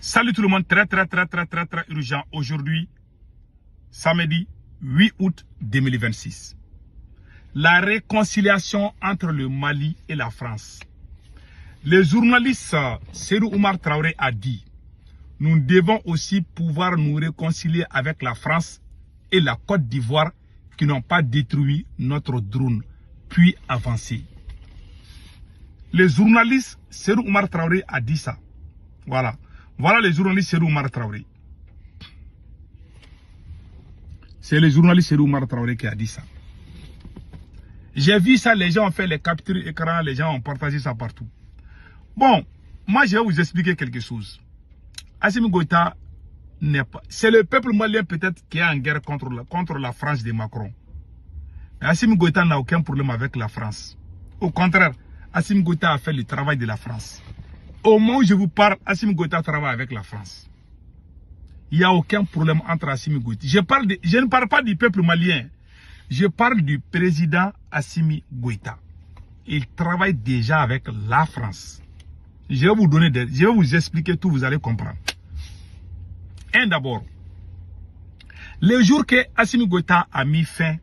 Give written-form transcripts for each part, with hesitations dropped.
Salut tout le monde, très urgent aujourd'hui, samedi 8 août 2026. La réconciliation entre le Mali et la France. Le journaliste Serou Oumar Traoré a dit, nous devons aussi pouvoir nous réconcilier avec la France et la Côte d'Ivoire qui n'ont pas détruit notre drone, puis avancé. Le journaliste Serou Oumar Traoré a dit ça. Voilà. Voilà le journaliste Serou Oumar Traoré. C'est le journaliste Serou Oumar Traoré qui a dit ça. J'ai vu ça, les gens ont fait les captures écran, les gens ont partagé ça partout. Bon, moi je vais vous expliquer quelque chose. Assimi Goïta n'est pas... C'est le peuple malien peut-être qui est en guerre contre la France de Macron. Mais Assimi Goïta n'a aucun problème avec la France. Au contraire, Assimi Goïta a fait le travail de la France. Au moment où je vous parle, Assimi Goïta travaille avec la France. Il n'y a aucun problème entre Assimi Goïta. Je ne parle pas du peuple malien. Je parle du président Assimi Goïta. Il travaille déjà avec la France. Je vais vous expliquer tout, vous allez comprendre. Un d'abord, le jour que Assimi Goïta a mis fin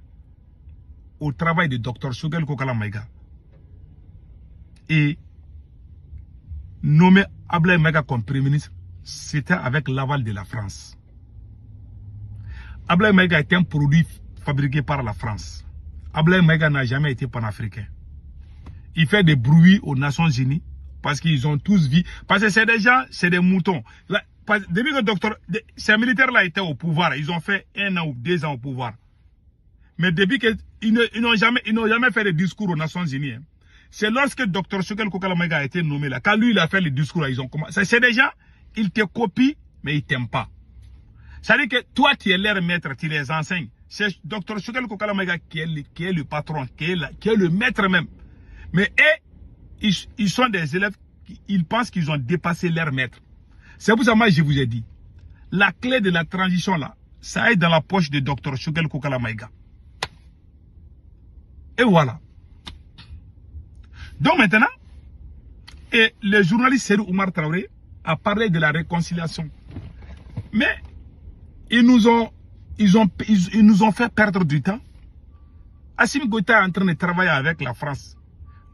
au travail de Dr Choguel Kokala Maïga et nommé Ablaye Maïga comme Premier ministre, c'était avec l'aval de la France. Ablaye Maïga est un produit fabriqué par la France. Ablaye Maïga n'a jamais été panafricain. Il fait des bruits aux Nations Unies parce qu'ils ont tous vu. Parce que c'est des gens, c'est des moutons. Depuis que ces militaires-là étaient au pouvoir, ils ont fait 1 an ou 2 ans au pouvoir. Mais depuis qu'ils n'ont jamais fait de discours aux Nations Unies. Hein. C'est lorsque Dr Choguel Kokala Maïga a été nommé là, quand lui il a fait le discours là, ils ont commencé. C'est des gens, ils te copient, mais ils ne t'aiment pas. Ça veut dire que toi tu es leur maître, tu les enseignes. C'est Dr Choguel Kokala Maïga qui est le patron, qui est le maître même. Mais eux, ils sont des élèves, ils pensent qu'ils ont dépassé leur maître. C'est pour ça que moi je vous ai dit, la clé de la transition là, ça est dans la poche de Dr Choguel Kokala Maïga. Et voilà. Donc maintenant, et le journaliste Serou Oumar Traoré a parlé de la réconciliation. Mais ils nous ont fait perdre du temps. Assimi Goïta est en train de travailler avec la France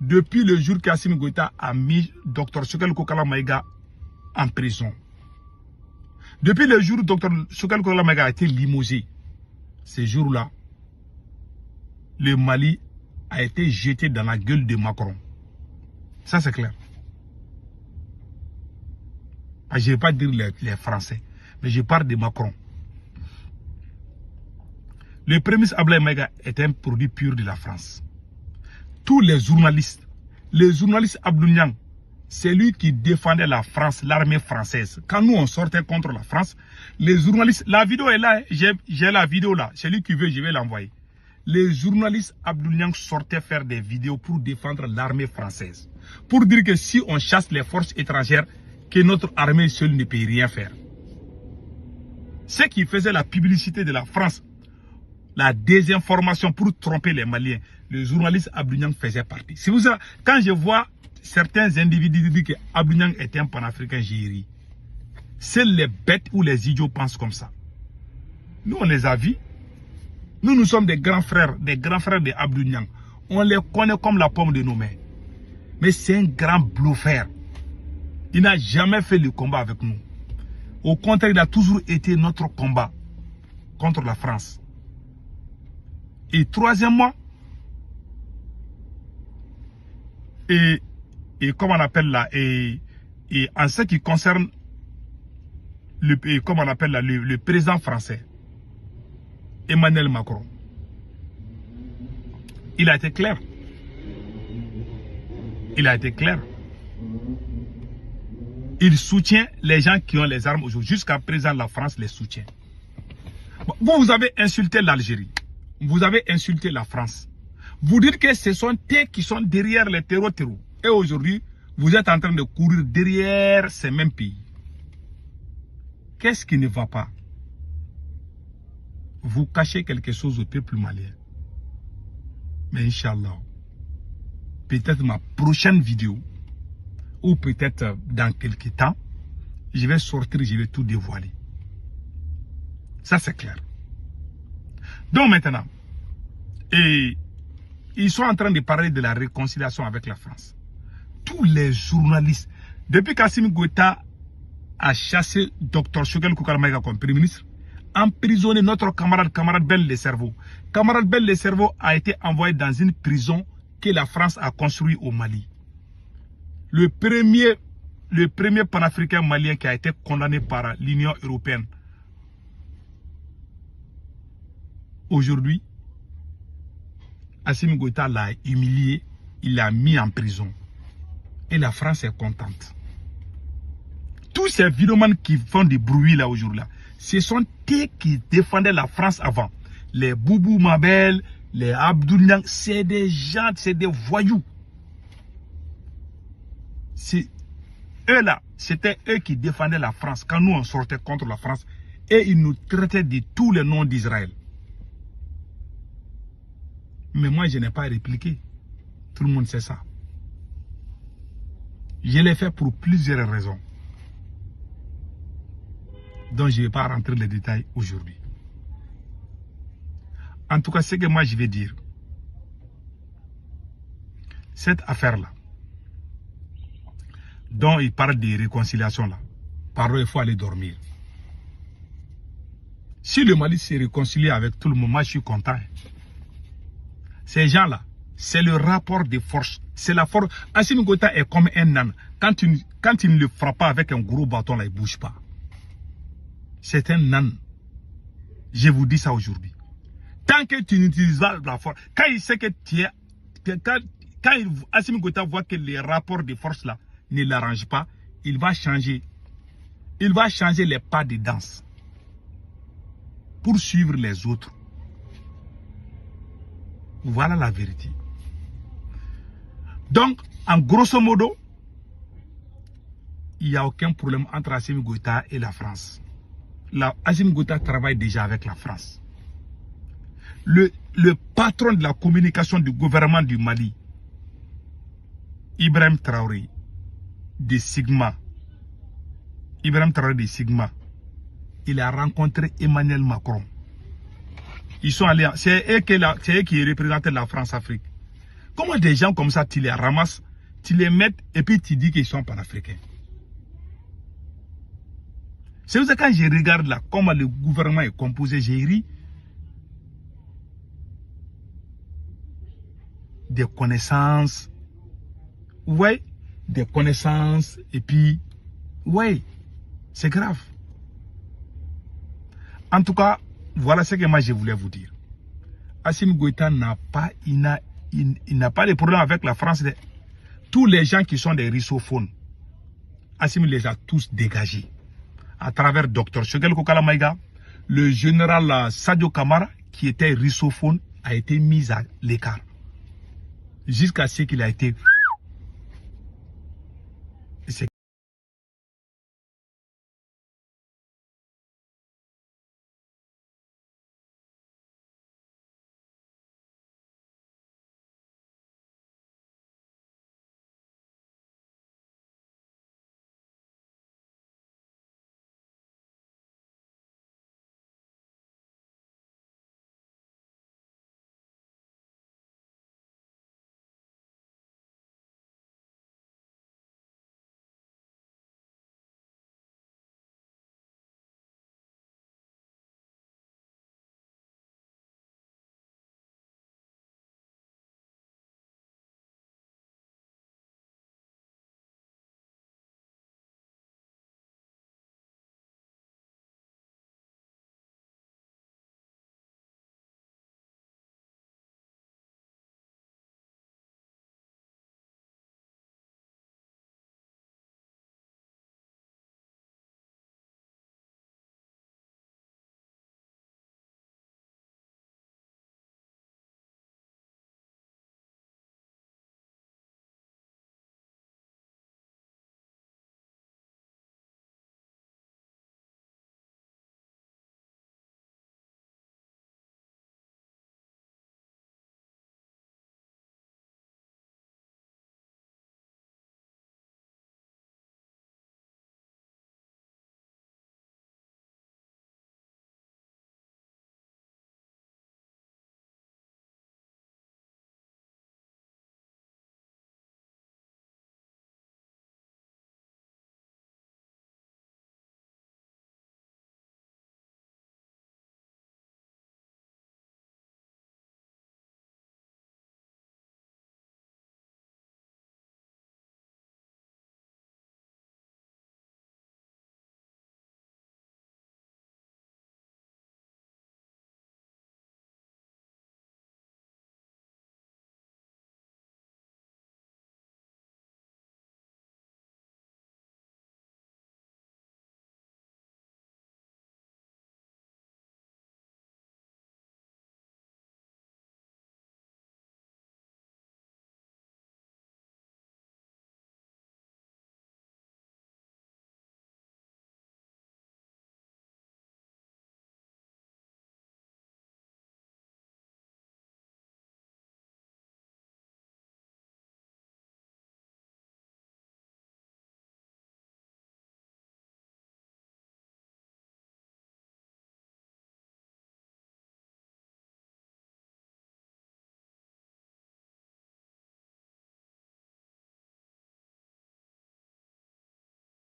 depuis le jour qu'Assimi Goïta a mis Dr Choguel Kokala Maïga en prison. Depuis le jour où Dr Choguel Kokala Maïga a été limogé, ce jour-là, le Mali a été jeté dans la gueule de Macron. Ça c'est clair. Je ne vais pas dire les Français, mais je parle de Macron. Le premier ministre Ablaye Maïga est un produit pur de la France. Tous les journalistes, le journaliste Abdou Niang, c'est lui qui défendait la France, l'armée française. Quand nous on sortait contre la France, les journalistes, la vidéo est là, j'ai la vidéo là, celui qui veut, je vais l'envoyer. Les journalistes Abdou Niang sortaient faire des vidéos pour défendre l'armée française. Pour dire que si on chasse les forces étrangères, que notre armée seule ne peut rien faire. Ceux qui faisaient la publicité de la France, la désinformation pour tromper les Maliens, le journaliste Abdou Niang faisait partie. C'est pour ça, quand je vois certains individus dire que Abdou Niang est un panafricain, j'ai ri. C'est les bêtes ou les idiots pensent comme ça. Nous, on les a vus. Nous sommes des grands frères de Abdou Niang. On les connaît comme la pomme de nos mains. Mais c'est un grand bluffeur. Il n'a jamais fait le combat avec nous. Au contraire, il a toujours été notre combat contre la France. Et troisièmement, et comme on appelle là, et en ce qui concerne le président français, Emmanuel Macron, il a été clair. Il a été clair. Il soutient les gens qui ont les armes aujourd'hui. Jusqu'à présent, la France les soutient. Vous avez insulté l'Algérie. Vous avez insulté la France. Vous dites que ce sont eux qui sont derrière les terreaux. Et aujourd'hui, vous êtes en train de courir derrière ces mêmes pays. Qu'est-ce qui ne va pas? Vous cachez quelque chose au peuple malien. Mais Inch'Allah, peut-être ma prochaine vidéo, ou peut-être dans quelques temps, je vais sortir, je vais tout dévoiler. Ça, c'est clair. Donc maintenant, et ils sont en train de parler de la réconciliation avec la France. Tous les journalistes, depuis qu'Assimi Goïta a chassé Dr Choguel Koukala Maïga comme Premier ministre, emprisonné notre camarade Bel Le Cerveau. Camarade Bel Le Cerveau a été envoyé dans une prison que la France a construite au Mali. Le premier panafricain malien qui a été condamné par l'Union européenne. Aujourd'hui, Assimi Goïta l'a humilié, il l'a mis en prison. Et la France est contente. Tous ces vidomanes qui font du bruit là aujourd'hui, ce sont eux qui défendaient la France avant. Les Boubou Mabel, les Abdoul Niang, c'est des gens, c'est des voyous. C'est eux là, c'était eux qui défendaient la France quand nous on sortait contre la France et ils nous traitaient de tous les noms d'Israël. Mais moi je n'ai pas répliqué. Tout le monde sait ça. Je l'ai fait pour plusieurs raisons. Donc je ne vais pas rentrer dans les détails aujourd'hui. En tout cas, ce que moi je vais dire, cette affaire-là, dont il parle de réconciliation là, par il faut aller dormir. Si le Mali s'est réconcilié avec tout le monde, moi je suis content. Ces gens-là, c'est le rapport de force. C'est la force. Assimi Goïta est comme un âne. Quand il ne le frappe pas avec un gros bâton là, il ne bouge pas. C'est un âne. Je vous dis ça aujourd'hui. Tant que tu n'utilises pas la force, quand il sait que tu es... Quand Assimi Goïta voit que les rapports de force là ne l'arrangent pas, il va changer. Il va changer les pas de danse pour suivre les autres. Voilà la vérité. Donc, en grosso modo, il n'y a aucun problème entre Assimi Goïta et la France. Assimi Goïta travaille déjà avec la France. Le patron de la communication du gouvernement du Mali, Ibrahim Traoré, de Sigma, il a rencontré Emmanuel Macron. Ils sont allés, c'est eux qui représentent la France-Afrique. Comment des gens comme ça, tu les ramasses, tu les mets et puis tu dis qu'ils sont panafricains? C'est pour ça que quand je regarde là, comment le gouvernement est composé, j'ai ri. Des connaissances, ouais, des connaissances, et puis, ouais, c'est grave. En tout cas, voilà ce que moi je voulais vous dire. Assimi Goïta n'a pas, il n'a pas de problème avec la France. Tous les gens qui sont des russophones, Assimi les a tous dégagés. À travers Dr Choguel Koukala Maïga, le général Sadio Kamara, qui était russophone, a été mis à l'écart. Jusqu'à ce qu'il a été